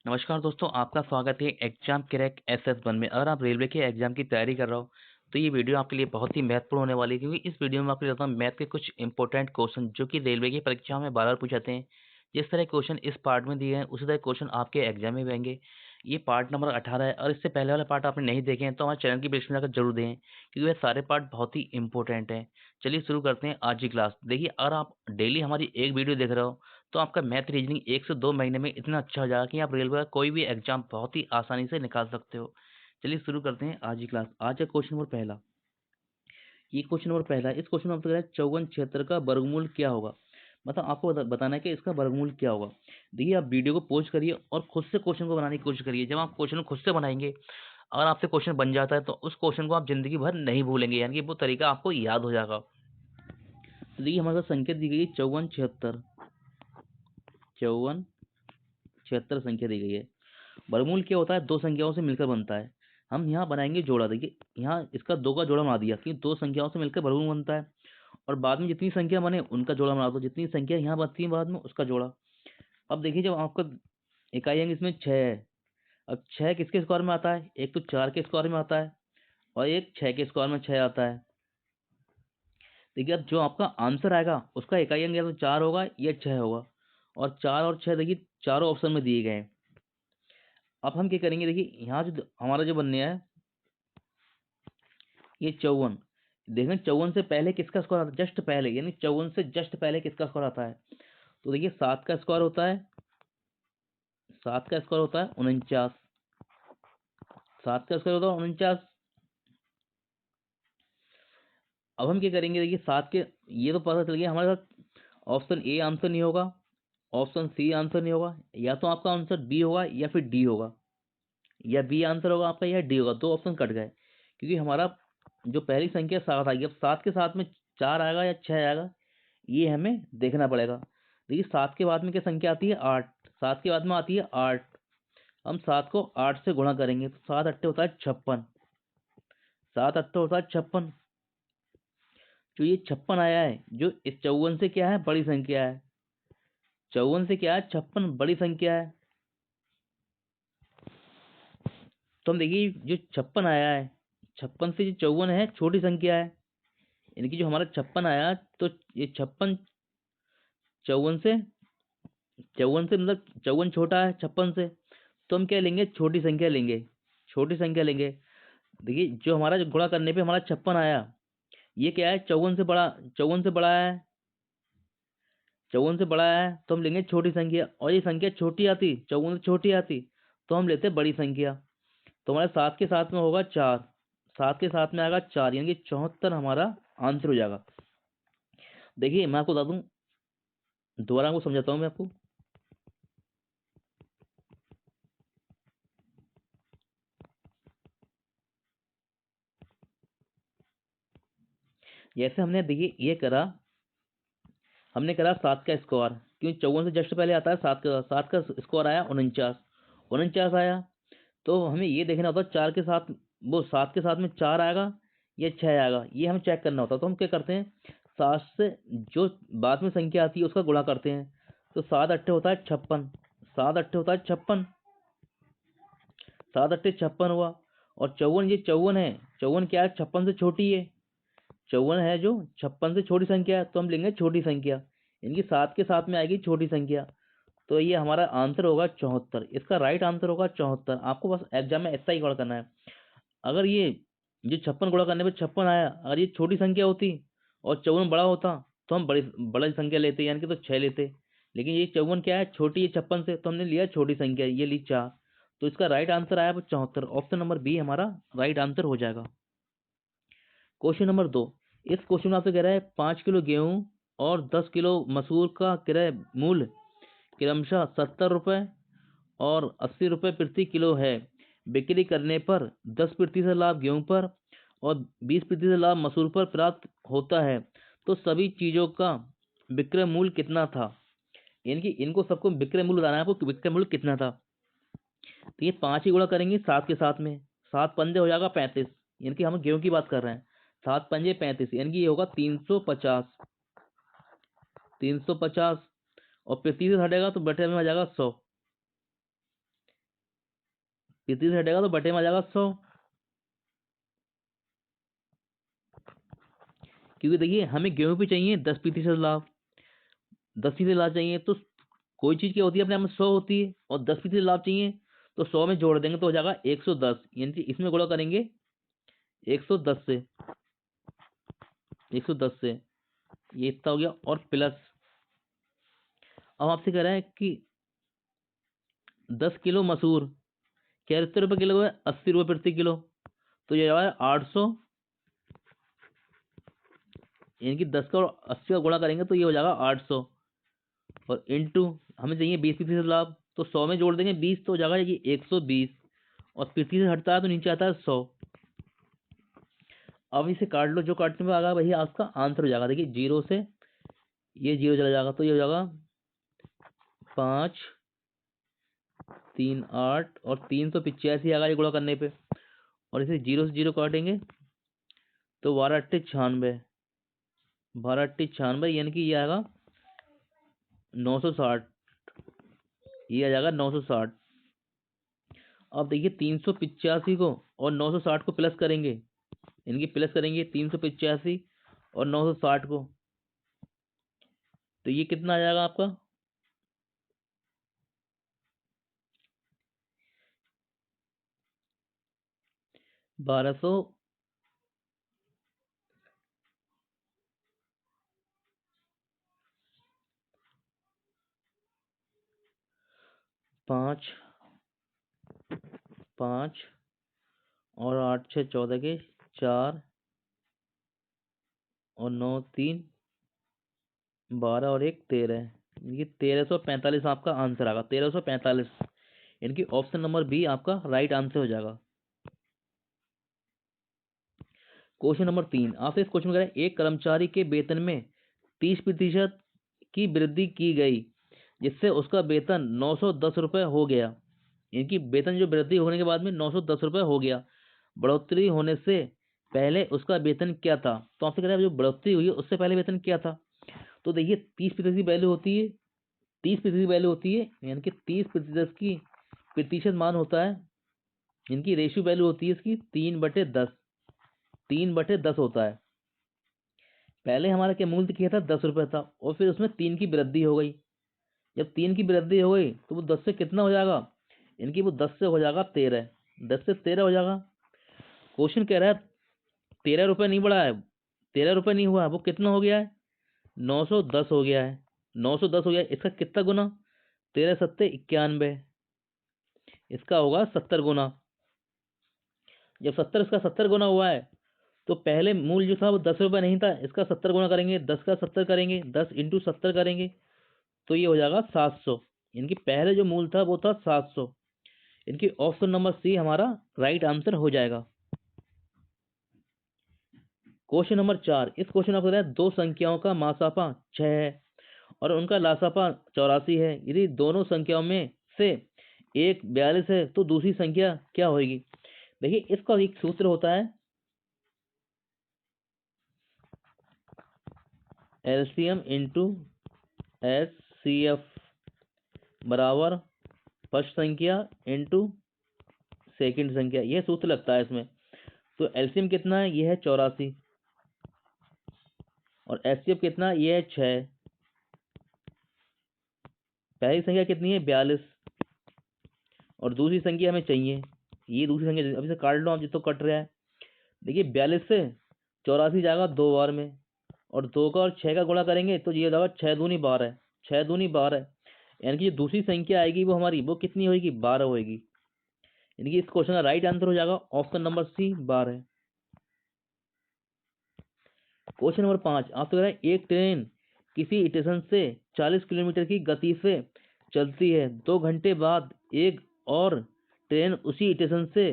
नमस्कार दोस्तों, आपका स्वागत है एग्जाम क्रैक SS1 में। अगर आप रेलवे के एग्जाम की तैयारी कर रहे हो तो ये वीडियो आपके लिए बहुत ही महत्वपूर्ण होने वाली है, क्योंकि इस वीडियो में आपको बताता हूँ मैथ के कुछ इंपॉर्टेंट क्वेश्चन जो कि रेलवे की परीक्षाओं में बार बार पूछे जाते हैं। जिस तरह क्वेश्चन इस पार्ट में दिए हैं उसी तरह क्वेश्चन आपके एग्जाम में भी आएंगे। ये पार्ट नंबर 18 है और इससे पहले वाले पार्ट आपने नहीं देखे हैं तो हमारे चैनल की प्लेलिस्ट में जाकर जरूर दें, क्योंकि ये सारे पार्ट बहुत ही इंपॉर्टेंट हैं। चलिए शुरू करते हैं आज की क्लास। देखिए, अगर आप डेली हमारी एक वीडियो देख रहे हो तो आपका मैथ रीजनिंग 1 से 2 महीने में इतना अच्छा हो जाएगा कि आप रेलवे का कोई भी एग्जाम बहुत ही आसानी से निकाल सकते हो। चलिए शुरू करते हैं आज की क्लास। आज का क्वेश्चन नंबर पहला, ये क्वेश्चन नंबर पहला है। इस क्वेश्चन में आपसे कह रहा है 54 का वर्गमूल क्या होगा। मतलब आपको बताना है कि इसका वर्गमूल क्या होगा। देखिए, आप वीडियो को पॉज करिए और खुद से क्वेश्चन को बनाने की कोशिश करिए। जब आप क्वेश्चन को खुद से बनाएंगे, अगर आपसे क्वेश्चन बन जाता है तो उस क्वेश्चन को आप जिंदगी भर नहीं भूलेंगे, यानी कि वो तरीका आपको याद हो जाएगा। तो देखिए, हमारे साथ संख्या दी गई है 54 76, 54 76 संख्या दी गई है। वर्गमूल क्या होता है? दो संख्याओं से मिलकर बनता है। हम यहाँ बनाएंगे जोड़ा। देखिए, यहाँ इसका दो का जोड़ा बना दिया कि दो संख्याओं से मिलकर वर्गमूल बनता है। और बाद में जितनी संख्या बने उनका जोड़ा बना दो, जितनी संख्या यहाँ बनती है बाद में उसका जोड़ा। अब देखिए, जब आपका इकाई अंक इसमें 6 है। अब 6 किसके स्क्वायर में आता है? एक तो 4 के स्क्वायर में आता है और एक 6 के स्क्वायर में 6 आता है। देखिए, अब जो आपका आंसर आएगा उसका इकाई अंक या तो 4 होगा या 6 होगा। और 4 और 6 देखिए चारों ऑप्शन में दिए गए हैं। अब हम क्या करेंगे? देखिए, यहाँ जो हमारा जो बनने है ये 54। देखें, 54 से पहले किसका स्क्वायर आता है? जस्ट पहले, यानी 54 से जस्ट पहले किसका स्क्वायर आता है? तो देखिए, 7 का स्क्वायर होता है, 7 का स्क्वायर होता है 49। 7 का स्क्वायर होता है 49। अब हम क्या करेंगे? देखिए, 7 के, ये तो पता चल गया हमारे साथ ऑप्शन ए आंसर नहीं होगा, ऑप्शन सी आंसर नहीं होगा, या तो आपका आंसर बी होगा या फिर डी होगा, या बी आंसर होगा आपका या डी होगा। दो ऑप्शन कट गए, क्योंकि हमारा जो पहली संख्या 7 आएगी। अब 7 के साथ में 4 आएगा या 6 आएगा, ये हमें देखना पड़ेगा। देखिए, 7 के बाद में क्या संख्या आती है? 8। 7 के बाद में आती है 8। हम 7 को 8 से गुणा करेंगे तो 7 अट्ठे होता है 56। 7 अट्ठे होता है 56। जो ये 56 आया है, जो इस 54 से क्या है? बड़ी संख्या है। 54 से क्या है? 56 बड़ी संख्या है। तो हम देखिए, जो 56 आया है, 56 से जो 54 है छोटी संख्या है। यानी कि जो हमारा 56 आया, तो ये 56 54 से, 54 से मतलब 54 छोटा है 56 से, तो हम क्या लेंगे? छोटी संख्या लेंगे, छोटी संख्या लेंगे। देखिए, जो हमारा जो गुणा करने पे हमारा 56 आया, ये क्या है? 54 से बड़ा, 54 से बड़ा है, 54 से बड़ा है, तो हम लेंगे छोटी संख्या। और ये संख्या छोटी आती, 54 से छोटी आती, तो हम लेते बड़ी संख्या। तो हमारे 7 के साथ में होगा 4, 7 के साथ में आएगा 4, यानी कि 74 हमारा आंसर हो जाएगा। देखिए, मैं आपको बता दूं, दोबारा आपको समझाता हूँ मैं आपको। जैसे हमने देखिए ये करा, हमने करा 7 का स्क्वायर, क्योंकि 54 से जस्ट पहले आता है 7 का। 7 का स्क्वायर आया 49, 49 आया। तो हमें ये देखना होता है 4 के साथ, वो 7 के साथ में 4 आएगा या 6 आएगा, ये हमें चेक करना होता है। तो हम क्या करते हैं? 7 से जो बाद में संख्या आती है उसका गुणा करते हैं। तो 7 अट्ठे होता है 56, 7 अट्ठे होता है 56, 7 अट्ठे 56 हुआ। और 54, ये 54 है, 54 क्या है? 56 से छोटी है। 54 है जो 56 से छोटी संख्या है, तो हम लेंगे छोटी संख्या, इनकी 7 के साथ में आएगी छोटी संख्या। तो ये हमारा आंसर होगा 74। इसका राइट आंसर होगा 74। आपको बस एग्जाम में इतना ही गौर करना है। अगर ये जो 56 गुणा करने पे 56 आया, अगर ये छोटी संख्या होती और 54 बड़ा होता, तो हम बड़ी संख्या लेते, यानी कि तो 6 लेते। लेकिन ये 54 क्या है? छोटी है 56 से, तो हमने लिया छोटी संख्या, ये ली 4। तो इसका राइट आंसर आया वो 74। ऑप्शन नंबर बी हमारा राइट आंसर हो जाएगा। क्वेश्चन नंबर 2, इस क्वेश्चन में आपसे कह रहा है 5 किलो गेहूं और 10 किलो मसूर का क्रय मूल्य क्रमशः 70 रुपये और 80 रुपये प्रति किलो है। बिक्री करने पर 10% लाभ गेहूं पर और 20% लाभ मसूर पर प्राप्त होता है, तो सभी चीजों का विक्रय मूल्य कितना था? यानी कि इनको सबको विक्रय मूल्य बताना है आपको कि विक्रय मूल्य कितना था। तो ये 5 ही गुणा करेंगे 7 के साथ में, 7 पंजे हो जाएगा 35, यानी कि हम गेहूं की बात कर रहे हैं। 7 पंजे 35, यानी कि ये होगा 350, 350। और 35 से हटेगा तो बटे में आ जाएगा 100। 35 से हटेगा तो बटे में आ जाएगा 100, क्योंकि देखिए हमें गेहूं पे चाहिए 10% लाभ, 10% लाभ चाहिए तो कोई चीज क्या होती है अपने आप में 100 होती है, और 10% लाभ चाहिए तो 100 में जोड़ देंगे तो हो जाएगा 110, यानी कि इसमें गुणा करेंगे 110 से, 110 से, ये इतना हो गया। और प्लस अब आपसे कह रहा है कि 10 किलो मसूर क्या कितने रुपए किलो है, 80 रुपए प्रति किलो, तो ये आया 800, यानी कि 10 का और 80 का गुणा करेंगे तो ये हो जाएगा 800, और इंटू हमें चाहिए 20% लाभ, तो 100 में जोड़ देंगे 20 तो हो जाएगा ये 120, और 50 से हटता है तो नीचे आता है 100। अब इसे काट लो, जो काटने में आ गया वही आपका आंसर हो जाएगा। देखिए 0 से ये 0 चला जाएगा तो ये हो जाएगा 5 3 8 और 385 आ गया ये गुणा करने पे, और इसे 0 से 0 काटेंगे तो 12 अट्ठे 96, 12 अट्ठे 96, यानी कि ये आएगा 960, ये आ जाएगा 960। अब देखिए 385 को और 960 को प्लस करेंगे, इनकी प्लस करेंगे 385 और 960 को, तो ये कितना आ जाएगा आपका 1200, 5 5 और 8 6 14 के 4 और 9 3 12 और 1 13, ये 1345 आपका आंसर आएगा, 1345, इनकी ऑप्शन नंबर बी आपका राइट आंसर हो जाएगा। क्वेश्चन नंबर 3 आपसे इस क्वेश्चन में कह रहा है एक कर्मचारी के वेतन में 30% की वृद्धि की गई जिससे उसका वेतन 910 रुपये हो गया, इनकी वेतन जो वृद्धि होने के बाद में 910 रुपये हो गया, बढ़ोतरी होने से पहले उसका वेतन क्या था। तो आपसे कह रहा है जो बढ़ोतरी हुई है उससे पहले वेतन क्या था। तो देखिए 30% की वैल्यू होती है, 30% की वैल्यू होती है, यानी कि 30% की प्रतिशत मान होता है, इनकी रेशियो वैल्यू होती है इसकी 3/10, 3/10 होता है। पहले हमारा क्या मूल्य किया था 10 रुपये था, और फिर उसमें 3 की वृद्धि हो गई, जब 3 की वृद्धि हो गई तो वो 10 से कितना हो जाएगा, इनकी वो 10 से हो जाएगा 13, 10 से 13 हो जाएगा। क्वेश्चन कह रहा है 13 रुपये नहीं बढ़ा है, 13 रुपये नहीं हुआ, वो कितना हो गया है 910 हो गया है, 910 हो गया है। इसका कितना गुना, 13 सत्ते 91, इसका होगा 70 गुना। जब 70 इसका 70 गुना हुआ है तो पहले मूल्य जो था वो 10 रुपये नहीं था, इसका 70 गुना करेंगे, 10 का 70 करेंगे, 10 इंटू 70 करेंगे तो ये हो जाएगा 700, इनकी पहले जो मूल्य था वो था 700, इनकी ऑप्शन नंबर सी हमारा राइट आंसर हो जाएगा। क्वेश्चन नंबर 4 इस क्वेश्चन आपको है दो संख्याओं का मासापा 6 है और उनका लासापा 84 है, यदि दोनों संख्याओं में से एक 42 है तो दूसरी संख्या क्या होगी। देखिए इसका एक सूत्र होता है एलसीएम इंटू एचसीएफ बराबर फर्स्ट संख्या इंटू सेकंड संख्या, यह सूत्र लगता है इसमें। तो एलसीएम कितना है, यह है 84, और एचसीएफ कितना है, यह है 6, पहली संख्या कितनी है 42, और दूसरी संख्या हमें चाहिए, ये दूसरी संख्या अभी से काट लो आप जितना कट रहा है। देखिए 42 से 84 जाएगा 2 बार में, और 2 का और 6 का गुणा करेंगे तो ये जाएगा 6 दूनी 12, 6 दूनी 12, यानी कि जो दूसरी संख्या आएगी वो हमारी वो कितनी होगी 12 होगी, यानी कि इस क्वेश्चन का राइट आंसर हो जाएगा option number C 12। Question number 5 आपसे कह रहा है एक ट्रेन किसी स्टेशन से 40 किलोमीटर की गति से चलती है, 2 घंटे बाद एक और ट्रेन उसी स्टेशन से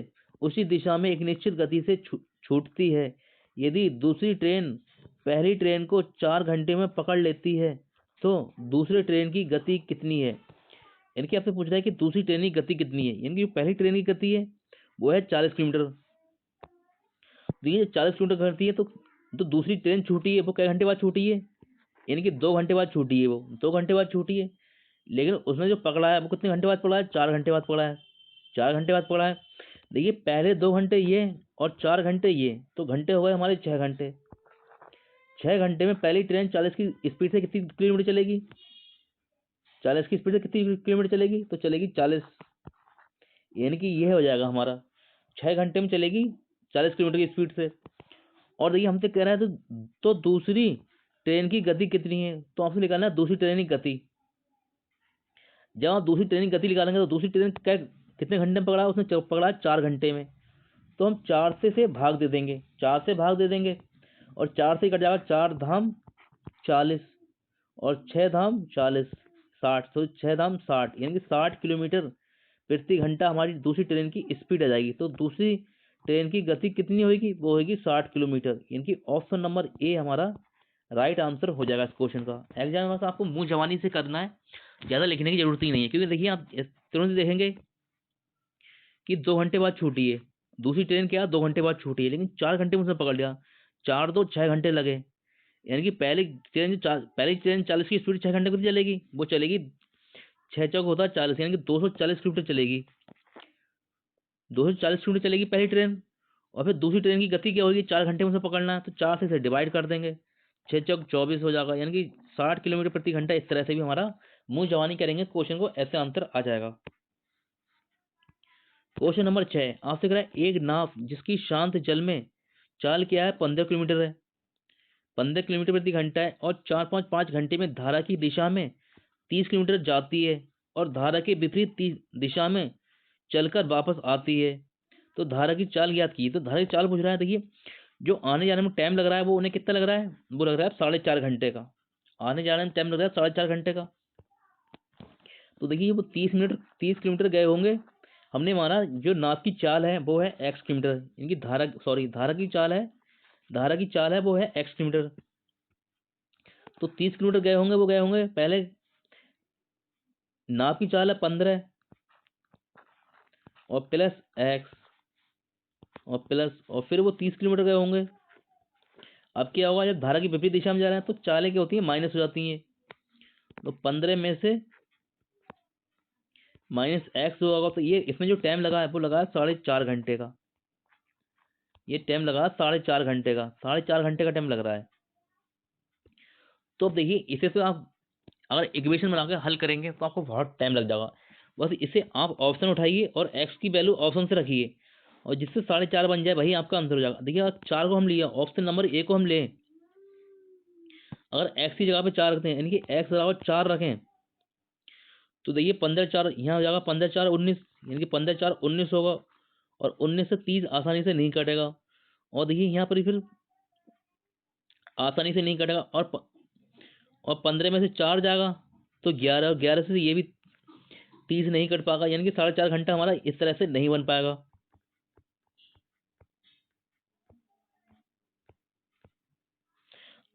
उसी दिशा में एक निश्चित गति से छूटती है, यदि दूसरी ट्रेन पहली ट्रेन को 4 घंटे में पकड़ लेती है तो दूसरी ट्रेन की गति कितनी है। यानी कि आपसे पूछ रहा है कि दूसरी ट्रेन की गति कितनी है, यानी कि पहली ट्रेन की गति है वो है 40 किलोमीटर, देखिए 40 किलोमीटर गति है तो दूसरी ट्रेन छूटी है वो कई घंटे बाद छूटी है, यानी कि 2 घंटे बाद छूटी है, वो 2 घंटे बाद छूटी है, लेकिन उसने जो पकड़ा है वो कितने घंटे बाद पकड़ा है 4 घंटे बाद पकड़ा है। 4 घंटे बाद पकड़ा है। देखिए पहले 2 घंटे ये और 4 घंटे ये, तो घंटे हो गए हमारे 6 घंटे। 6 घंटे में पहली ट्रेन 40 की स्पीड से कितनी किलोमीटर चलेगी? 40 की स्पीड से कितनी किलोमीटर चलेगी? तो चलेगी 40, यानी कि ये हो जाएगा हमारा 6 घंटे में चलेगी 40 किलोमीटर की स्पीड से। और देखिए हमसे कह रहा है तो दूसरी ट्रेन की गति कितनी है, तो आपसे निकालना है दूसरी ट्रेन की गति। जब आप दूसरी ट्रेन की गति निकालेंगे तो दूसरी ट्रेन कितने घंटे में पकड़ा? उसने पकड़ा 4 घंटे में, तो हम 4 से भाग दे देंगे, 4 से भाग दे देंगे और 4 से कट जाएगा 4 धाम 40 और 6 धाम 40 60, तो 6 धाम 60, यानी कि 60 किलोमीटर प्रति घंटा हमारी दूसरी ट्रेन की स्पीड आ जाएगी। तो दूसरी ट्रेन की गति कितनी होगी? वो होगी 60 किलोमीटर, यानी कि ऑप्शन नंबर ए हमारा राइट आंसर हो जाएगा इस क्वेश्चन का। एग्जाम में बस आपको मुंह जवानी से करना है, ज़्यादा लिखने की जरूरत ही नहीं है, क्योंकि देखिए आप तुरंत देखेंगे कि 2 घंटे बाद छूटी है, दूसरी ट्रेन क्या 2 घंटे बाद छूटी है, लेकिन 4 घंटे में उसने पकड़ लिया, 4 2 6 घंटे लगे, यानी कि पहली ट्रेन 40 की स्पीड 6 घंटे की चलेगी, वो चलेगी 6 चौक होता है 40, यानी कि 240 किलोमीटर चलेगी, 240 किलोमीटर चलेगी पहली ट्रेन। और फिर दूसरी ट्रेन की गति क्या होगी? 4 घंटे में उसे पकड़ना है, तो 4 से इसे डिवाइड कर देंगे, 6 चौक 24 हो जाएगा, यानी कि 60 किलोमीटर प्रति घंटा। इस तरह से भी हमारा मुंह जवानी करेंगे क्वेश्चन को, ऐसे आंसर आ जाएगा। क्वेश्चन नंबर 6 आपसे कह रहा है एक नाव जिसकी शांत जल में चाल क्या है 15 किलोमीटर है, 15 किलोमीटर प्रति घंटा है, और 4-5 घंटे में धारा की दिशा में 30 किलोमीटर जाती है और धारा के विपरीत दिशा में चलकर वापस आती है, तो धारा की चाल ज्ञात की। तो धारा की चाल पूछ रहा है। देखिए जो आने जाने में टाइम लग रहा है वो उन्हें कितना लग रहा है? वो लग रहा है 4.5 घंटे का, आने जाने में टाइम लग रहा है 4.5 घंटे का। तो देखिए वो 30 किलोमीटर गए होंगे, हमने माना जो नाव की चाल है वो है x किलोमीटर, इनकी धारा की चाल है वो है x किलोमीटर। तो 30 किलोमीटर गए होंगे, वो गए होंगे, पहले नाव की चाल है 15 और प्लस x और फिर वो 30 किलोमीटर गए होंगे। अब क्या होगा, जब धारा की विपरीत दिशा में जा रहे हैं तो चालें क्या होती है? माइनस हो जाती हैं। तो 15 में से माइनस एक्स होगा, तो ये इसमें जो टाइम लगा है वो लगा है 4.5 घंटे का, ये टाइम लगा 4.5 घंटे का, 4.5 घंटे का टाइम लग रहा है। तो अब देखिए इसे तो आप अगर इक्वेशन बना के हल करेंगे तो आपको बहुत टाइम लग जाएगा। बस इसे आप ऑप्शन उठाइए और एक्स की वैल्यू ऑप्शन से रखिए, और जिससे 4.5 बन जाए वही आपका आंसर हो जाएगा। देखिए अगर 4 को हम लिया, ऑप्शन नंबर ए को हम लें, अगर एक्स की जगह पे 4 रखते हैं, यानी कि एक्स बराबर 4 रखें, तो देखिए 15 4 यहाँ हो जाएगा, 15 4 19, यानी कि 15 4 19 होगा, और 19 से 30 आसानी से नहीं कटेगा। और देखिए यहाँ पर फिर आसानी से नहीं कटेगा, और 15 में से 4 जाएगा तो 11, और 11 से ये भी 30 नहीं कट पाएगा, यानी कि 4.5 घंटा हमारा इस तरह से नहीं बन पाएगा।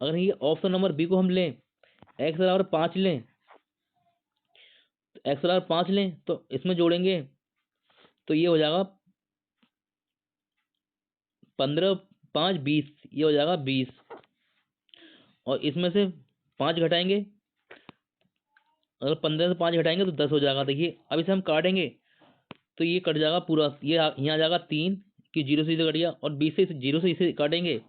अगर ये ऑप्शन नंबर बी को हम लें, एक्स बराबर 5 लें, एक्स बराबर 5 लें तो इसमें जोड़ेंगे तो ये हो जाएगा 15 5 20, ये हो जाएगा 20, और इसमें से 5 घटाएंगे, अगर 15 से 5 घटाएंगे तो 10 हो जाएगा। देखिए अब इसे हम काटेंगे तो ये कट जाएगा पूरा, ये यहाँ आ जाएगा 3 कि 0 से इसे कट गया, और 20 से 0 से इसे काटेंगे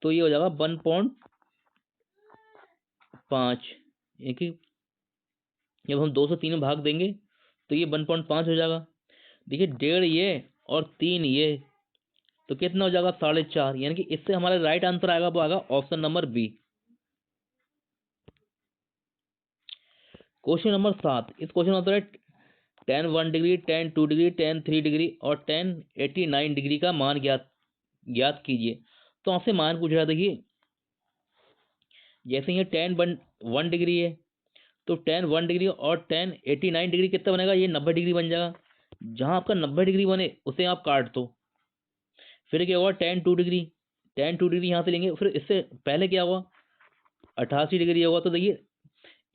तो ये हो जाएगा 1.5, एक ही, जब हम 2 से 3 में भाग देंगे तो ये 1.5 हो जाएगा। देखिए 1.5 ये और 3 ये, तो कितना हो जाएगा 4.5, यानी कि इससे हमारा राइट आंसर आएगा वो आएगा option number B. Question number 7, इस क्वेश्चन में है tan 1 degree, tan 2 degree, tan 3 degree और tan 89 डिग्री का मान ज्ञात कीजिए। तो आपसे मान पूछ रहा था। देखिए जैसे ये tan 1 डिग्री है, तो tan 1 डिग्री और tan 89 डिग्री कितना बनेगा? ये 90 डिग्री बन जाएगा। जहां आपका 90 डिग्री बने उसे आप काट दो। फिर क्या होगा tan 2 डिग्री, tan 2 डिग्री यहाँ से लेंगे, फिर इससे पहले क्या होगा 88 डिग्री होगा, तो देखिए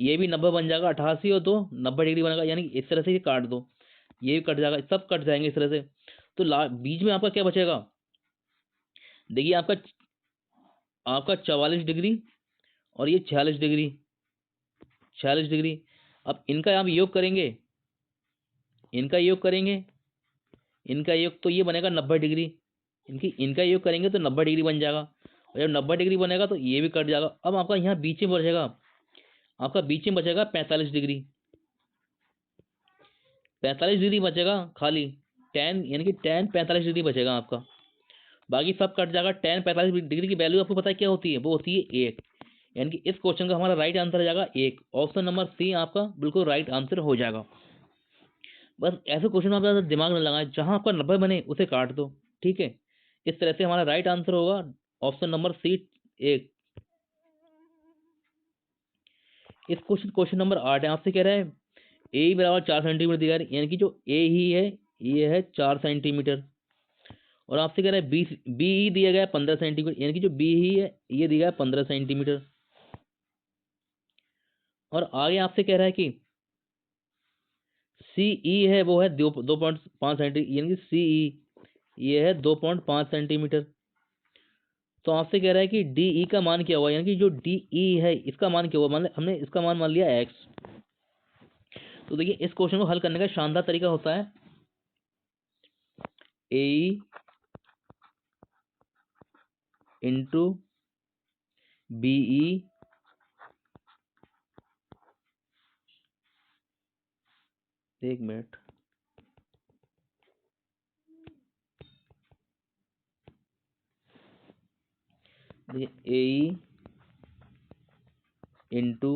ये भी 90 बन जाएगा, 88 और 2 90 डिग्री बनेगा, यानी इस तरह से ये काट दो, ये भी कट जाएगा, सब कट जाएंगे इस तरह से। तो बीच में आपका क्या बचेगा? देखिए आपका आपका 44 डिग्री और ये 46 डिग्री। अब इनका आप योग करेंगे इनका योग करेंगे, इनका योग तो ये बनेगा 90 डिग्री, इनका योग करेंगे तो 90 डिग्री बन जाएगा, और जब 90 डिग्री बनेगा तो ये भी कट जाएगा। अब आपका यहाँ बीच में बचेगा, आपका बीच में बचेगा 45 डिग्री, 45 डिग्री बचेगा खाली, टेन यानी कि टेन 45 डिग्री बचेगा आपका, बाकी सब कट जाएगा। टेन 45 डिग्री की वैल्यू आपको पता है क्या होती है, वो होती है 1, यानी कि इस क्वेश्चन का हमारा राइट आंसर हो जाएगा 1। ऑप्शन नंबर सी आपका बिल्कुल राइट आंसर हो जाएगा। बस ऐसे क्वेश्चन आप ज़्यादा दिमाग न लगाएं, जहां आपका 90 बने उसे काट दो, ठीक है। इस तरह से हमारा राइट आंसर होगा ऑप्शन नंबर सी 1। इस क्वेश्चन नंबर 8 है, आपसे कह रहा है ए बराबर 4 सेंटीमीटर दिया है, यानी कि जो ए ही है ये है 4 सेंटीमीटर, और आपसे कह रहा है बी बी ही दिया गया है 15 सेंटीमीटर, यानी कि जो बी ही है ये दिया है 15 सेंटीमीटर। और आगे आपसे कह रहा है कि सी ई है वो है 2.5 सेंटीमीटर, यानी कि सी ई ये है 2.5 सेंटीमीटर। तो आपसे कह रहा है कि डी ई का मान क्या हुआ, यानी कि जो डी ई है इसका मान क्या हुआ, मान हमने इसका मान लिया एक्स। तो देखिए इस क्वेश्चन को हल करने का शानदार तरीका होता है ए इंटू बी ई एक मिनट, देखिए ए इंटू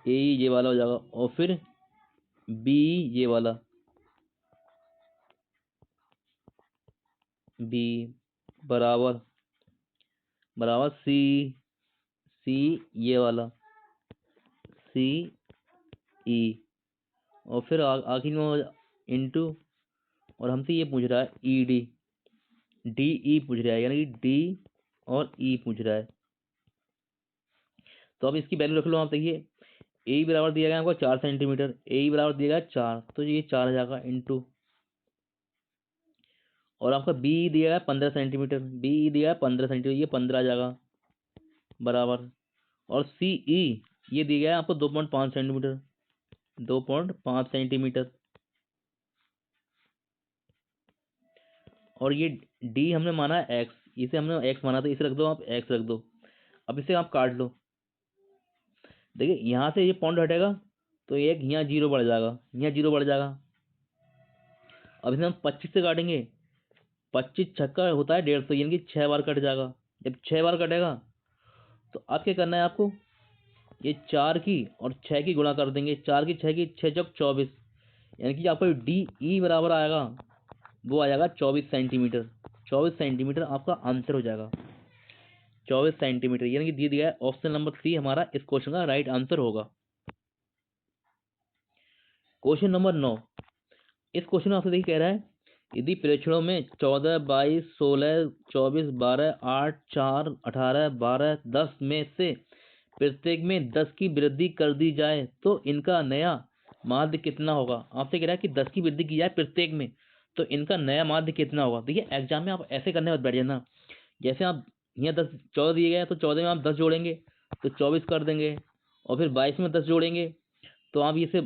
ए ये वाला हो जाएगा, और फिर बी ये वाला, बी बराबर बराबर सी सी ये वाला, सी ई, और फिर आखिर में इंटू, और हमसे ये पूछ रहा है ई डी, डी ई पूछ रहा है, यानी कि डी और ई पूछ रहा है। तो अब इसकी वैल्यू रख लो आप, देखिए ए बराबर दिया गया आपको 4 सेंटीमीटर, ए बराबर दिया गया 4, तो ये 4 आ जाएगा इंटू, और आपका बी दिया गया 15 सेंटीमीटर, बी दिया है 15 सेंटीमीटर, ये 15 आ जाएगा बराबर, और सी ई ये दिया गया है आपको 2.5 सेंटीमीटर, 2.5 सेंटीमीटर, और ये डी हमने माना है एक्स, इसे हमने एक्स माना था, इसे रख दो आप, एक्स रख दो। अब इसे आप काट लो, देखिए यहाँ से ये पॉइंट हटेगा तो एक यहाँ जीरो बढ़ जाएगा, यहाँ जीरो बढ़ जाएगा। अब इसे हम 25 से काटेंगे, 25 छक्का होता है 150, यानी कि 6 बार कट जाएगा। जब 6 बार कटेगा तो अब क्या करना है आपको, ये 4 की और 6 की गुणा कर देंगे, 4 की 6 की 6 चौक 24, यानी कि आपको डी ई बराबर आएगा, वो आ जाएगा 24 सेंटीमीटर। 24 सेंटीमीटर आपका आंसर हो जाएगा, 24 सेंटीमीटर, यानी कि दिया दिया है ऑप्शन नंबर सी हमारा इस क्वेश्चन का राइट आंसर होगा। क्वेश्चन नंबर 9, इस क्वेश्चन में आपसे देखिए कह रहा है यदि प्रेक्षणों में 14, 22, 16, 24, 12, 8, 4, 18, 12, 10 में से प्रत्येक में 10 की वृद्धि कर दी जाए तो इनका नया माध्य कितना होगा। आपसे कह रहा है कि 10 की वृद्धि की जाए प्रत्येक में तो इनका नया माध्य कितना होगा। देखिए एग्जाम में आप ऐसे करने मत बैठ जाना, जैसे आप यहाँ 10 14 दिए गए तो 14 में आप 10 जोड़ेंगे तो 24 कर देंगे, और फिर 22 में 10 जोड़ेंगे तो आप इसे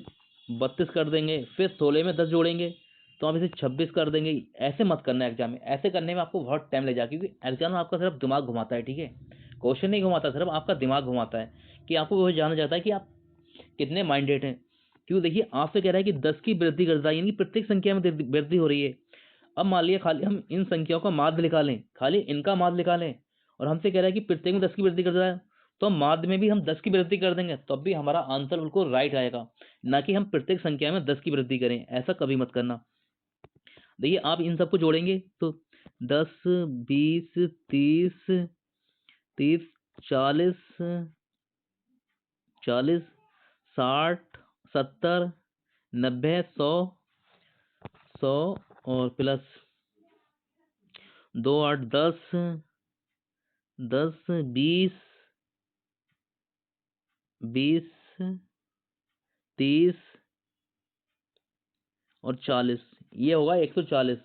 32 कर देंगे, फिर 16 में 10 जोड़ेंगे तो आप इसे 26 कर देंगे। ऐसे मत करना एग्जाम में, ऐसे करने में आपको बहुत टाइम लग जाएगा, क्योंकि एग्जाम में आपका सिर्फ दिमाग घुमाता है, ठीक है। क्वेश्चन नहीं घुमाता, सिर्फ आपका दिमाग घुमाता है कि आपको वो जानना चाहता है कि आप कितने माइंडेड हैं। क्यों, देखिए आपसे कह रहा है कि 10 की वृद्धि करता है, यानी कि प्रत्येक संख्या में वृद्धि हो रही है। अब मान लिया खाली हम इन संख्याओं का माध्य निकालें, खाली इनका माध्य निकालें, और हमसे कह रहा है कि प्रत्येक में 10 की वृद्धि कर रहा है, तो हम माध्य में भी हम 10 की वृद्धि कर देंगे तब भी हमारा आंसर बिल्कुल राइट आएगा, ना कि हम प्रत्येक संख्या में 10 की वृद्धि करें। ऐसा कभी मत करना। देखिए आप इन सबको जोड़ेंगे तो 10, 20, 30, 30, 40, 40, 60, 70, 90, 100, 100, और प्लस 2, 8, 10, 10, 20, 20, 30 और 40, ये होगा 140।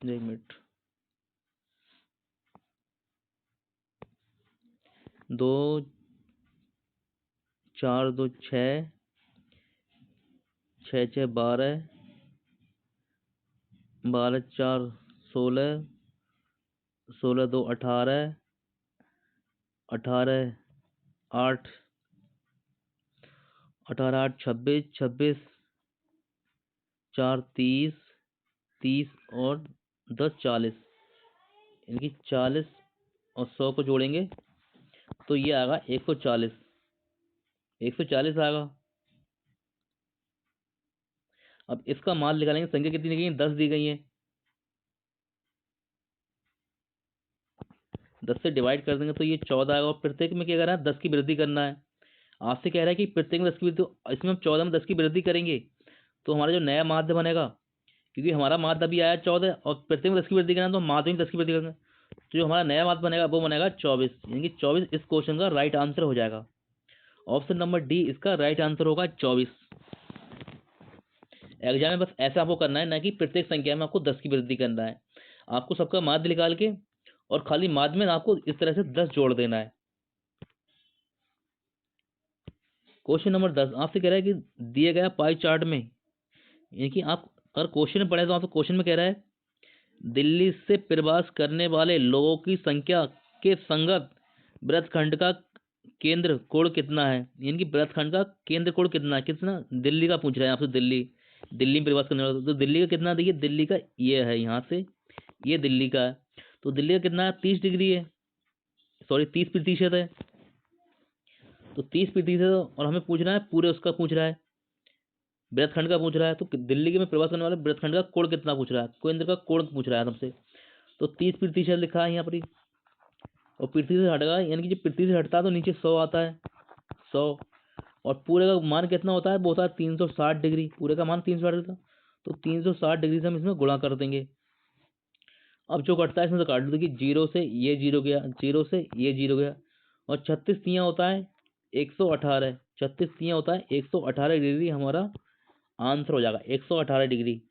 एक मिनट, 2, 4, 2, 6, 6 6 12, 12 4 16, 16 2 18, 18 8, 18 8 26, 26 4 30, 30 और 10 40, इनकी 40 और 100 को जोड़ेंगे तो ये आएगा 140, 140 आएगा। अब इसका मान निकालेंगे, संख्या कितनी दी गई है, 10 दी गई है, 10 से डिवाइड कर देंगे तो ये 14 आएगा। और प्रत्येक में क्या करना है, 10 की वृद्धि करना है। आपसे कह रहा है कि प्रत्येक में 10 की वृद्धि, तो इसमें हम 14 में 10 की वृद्धि करेंगे तो हमारा जो नया माध्य बनेगा, क्योंकि हमारा माध्य अभी आया 14 और प्रत्येक में 10 की वृद्धि करना है तो माध्य में 10 की वृद्धि करेंगे तो जो हमारा नया माध्य बनेगा वो बनेगा 24, यानी कि 24 इस क्वेश्चन का राइट आंसर हो जाएगा। ऑप्शन नंबर डी इसका राइट आंसर होगा 24। एग्जाम में बस ऐसा आपको करना है, ना कि प्रत्येक संख्या में आपको 10 की वृद्धि करना है। आपको सबका माध्य निकाल के और खाली माध्य में आपको इस तरह से 10 जोड़ देना है। क्वेश्चन नंबर 10 आपसे कह रहा है कि दिए गया पाई चार्ट में, यानी कि आप अगर क्वेश्चन में पढ़े तो आपको क्वेश्चन में कह रहा है दिल्ली से प्रवास करने वाले लोगों की संख्या के संगत वृत्तखंड का केंद्र कोण कितना है, यानी कि वृत्तखंड का केंद्र कोण कितना है, कितना दिल्ली का पूछ रहा है आपसे। दिल्ली में प्रवास करने वाला तो दिल्ली का कितना, देखिए दिल्ली का ये है, यहाँ से ये दिल्ली का है तो दिल्ली का कितना है, 30 डिग्री है, सॉरी 30% है। तो 30% और हमें पूछ रहा है पूरे उसका पूछ रहा है, वृत्तखंड का पूछ रहा है। तो दिल्ली के में प्रवास करने वाले वृत्तखंड का कोण कितना पूछ रहा है, केंद्र का कोण पूछ रहा है हमसे। तो 30% लिखा है यहाँ पर ही, और पृथ्वी से हटेगा, यानी कि जब पृथ्वी से हटता है तो नीचे 100 आता है, 100। और पूरे का मान कितना होता है, वो होता है 360 डिग्री, पूरे का मान 360 डिग्री था तो 360 डिग्री से हम इसमें गुणा कर देंगे। अब जो कटता है इसमें से काट दो कि 0 से ये 0 गया, 0 से ये 0 गया, और 36 तियां होता है 118, 36 तियां होता है 118 डिग्री हमारा आंसर हो जाएगा। 118 डिग्री,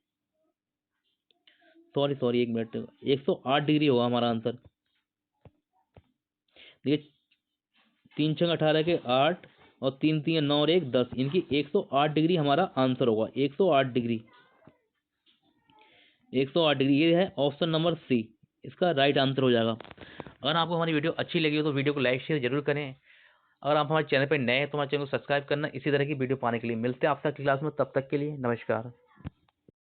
सॉरी 1 मिनट, 108 डिग्री होगा हमारा आंसर। देखिए 3 6 18 के 8 और 3 3 9 और 1 10, इनकी 108 डिग्री हमारा आंसर होगा। 108 डिग्री, 108 डिग्री, ये है ऑप्शन नंबर सी, इसका राइट आंसर हो जाएगा। अगर आपको हमारी वीडियो अच्छी लगी हो तो वीडियो को लाइक शेयर जरूर करें। अगर आप हमारे चैनल पर नए हैं तो हमारे चैनल को सब्सक्राइब करना इसी तरह की वीडियो पाने के लिए। मिलते हैं आपसे अगली क्लास में, तब तक के लिए नमस्कार।